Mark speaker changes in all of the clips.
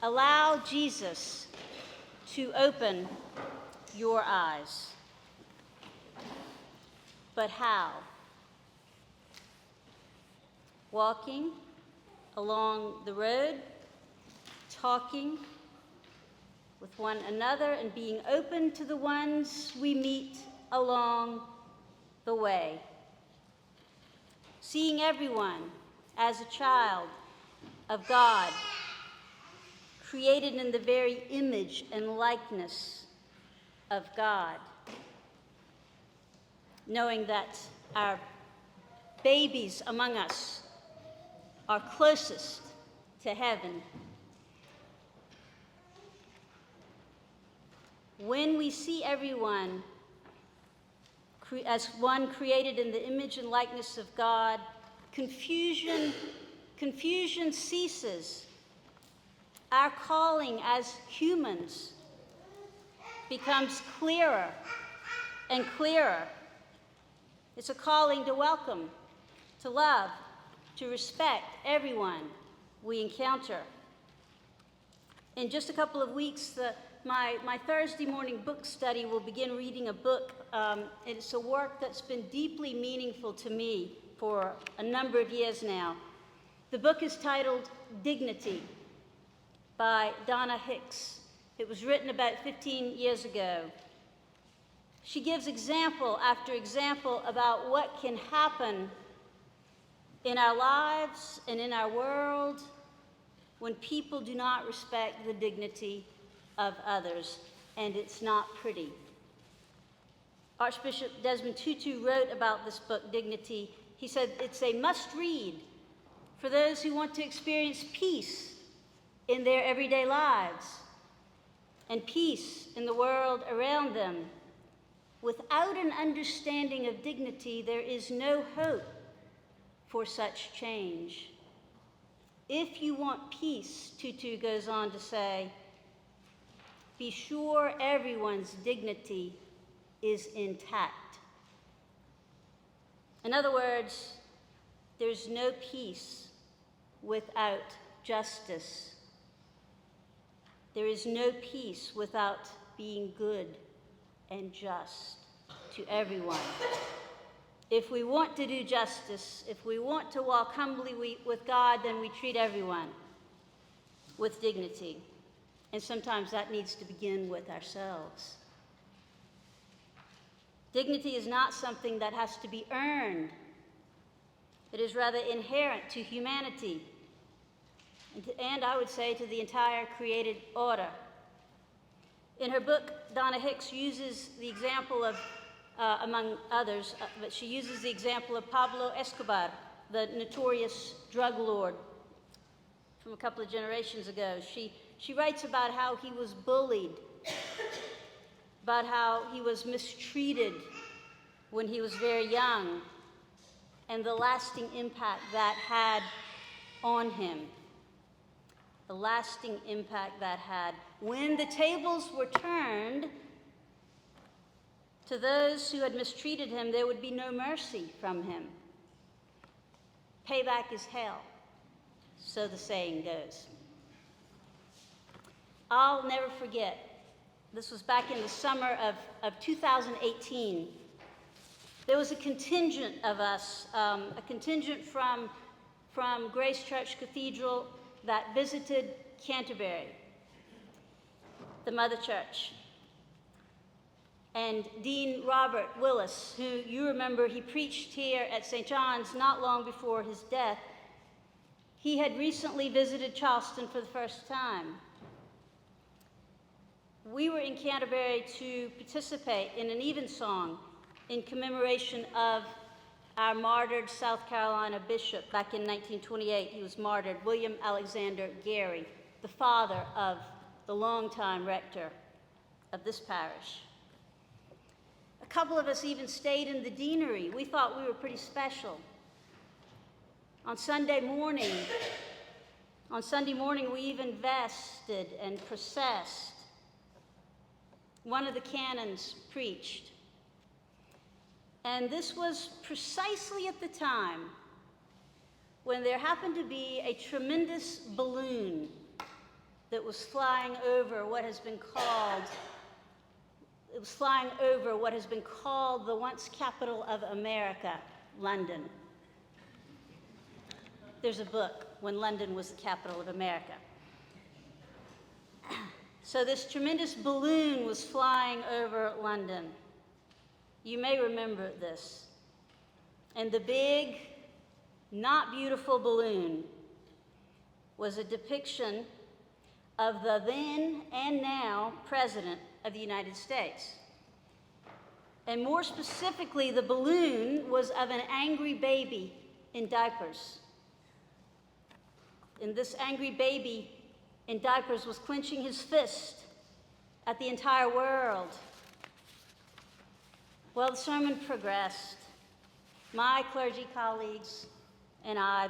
Speaker 1: Allow Jesus to open your eyes. But how? Walking along the road, talking with one another, and being open to the ones we meet along the way. Seeing everyone as a child of God, created in the very image and likeness of God. Knowing that our babies among us are closest to heaven. When we see everyone as one created in the image and likeness of God, confusion ceases. Our calling as humans becomes clearer and clearer. It's a calling to welcome, to love, to respect everyone we encounter. In just a couple of weeks, my Thursday morning book study will begin reading a book. It's a work that's been deeply meaningful to me for a number of years now. The book is titled Dignity by Donna Hicks. It was written about 15 years ago. She gives example after example about what can happen in our lives and in our world when people do not respect the dignity of others, and it's not pretty. Archbishop Desmond Tutu wrote about this book, Dignity. He said it's a must-read for those who want to experience peace in their everyday lives and peace in the world around them. Without an understanding of dignity, there is no hope for such change. If you want peace, Tutu goes on to say, be sure everyone's dignity is intact. In other words, there's no peace without justice. There is no peace without being good and just to everyone. If we want to do justice, if we want to walk humbly with God, then we treat everyone with dignity. And sometimes that needs to begin with ourselves. Dignity is not something that has to be earned. It is rather inherent to humanity, and I would say to the entire created order. In her book, Donna Hicks uses the example of, among others, but she uses the example of Pablo Escobar, the notorious drug lord from a couple of generations ago. She writes about how he was bullied, about how he was mistreated when he was very young, and the lasting impact that had on him. The lasting impact that had. When the tables were turned to those who had mistreated him, there would be no mercy from him. Payback is hell, so the saying goes. I'll never forget, this was back in the summer of 2018. There was a contingent of us, a contingent from Grace Church Cathedral that visited Canterbury, the mother church. And Dean Robert Willis, who you remember, he preached here at St. John's not long before his death. He had recently visited Charleston for the first time. We were in Canterbury to participate in an evensong in commemoration of our martyred South Carolina bishop back in 1928. He was martyred, William Alexander Gary, the father of the longtime rector of this parish. A couple of us even stayed in the deanery. We thought we were pretty special. On Sunday morning, we even vested and processed. One of the canons preached. And this was precisely at the time when there happened to be a tremendous balloon that was flying over what has been called, it was flying over what has been called the once capital of America, London. There's a book, When London Was the Capital of America. So this tremendous balloon was flying over London. You may remember this. And the big, not beautiful balloon was a depiction of the then and now President of the United States. And more specifically, the balloon was of an angry baby in diapers. And this angry baby in diapers was clenching his fist at the entire world. Well, the sermon progressed. My clergy colleagues and I,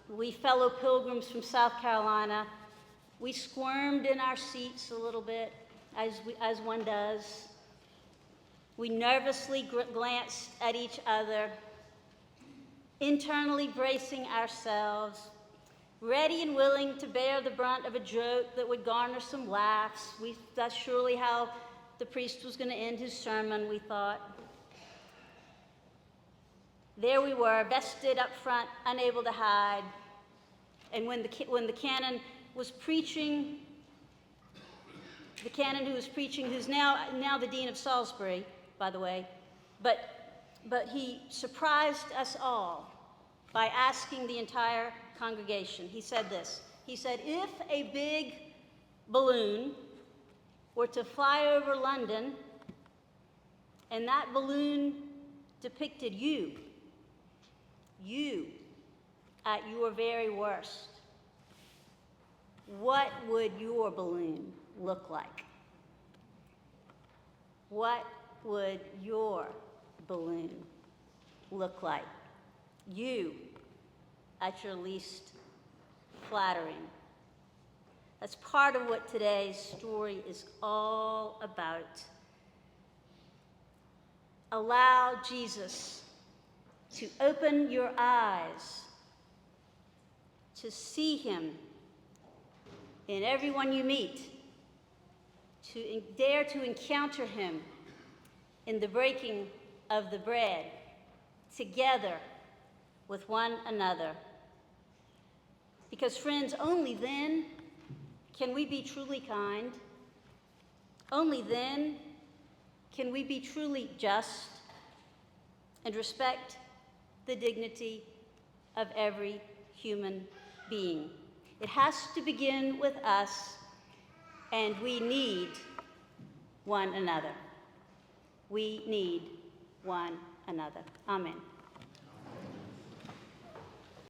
Speaker 1: we fellow pilgrims from South Carolina, we squirmed in our seats a little bit, as one does. We nervously glanced at each other, internally bracing ourselves, ready and willing to bear the brunt of a joke that would garner some laughs. That's surely how the priest was going to end his sermon, we thought. There we were, vested up front, unable to hide. And when the canon was preaching, the canon who was preaching, who's now the Dean of Salisbury, by the way, but he surprised us all by asking the entire congregation. He said this. He said, if a big balloon were to fly over London and that balloon depicted you at your very worst, what would your balloon look like? What would your balloon look like? You at your least flattering. That's part of what today's story is all about. Allow Jesus to open your eyes to see him in everyone you meet, to dare to encounter him in the breaking of the bread together with one another. Because friends, only then can we be truly kind. Only then can we be truly just and respect the dignity of every human being. It has to begin with us, and we need one another. We need one another. Amen.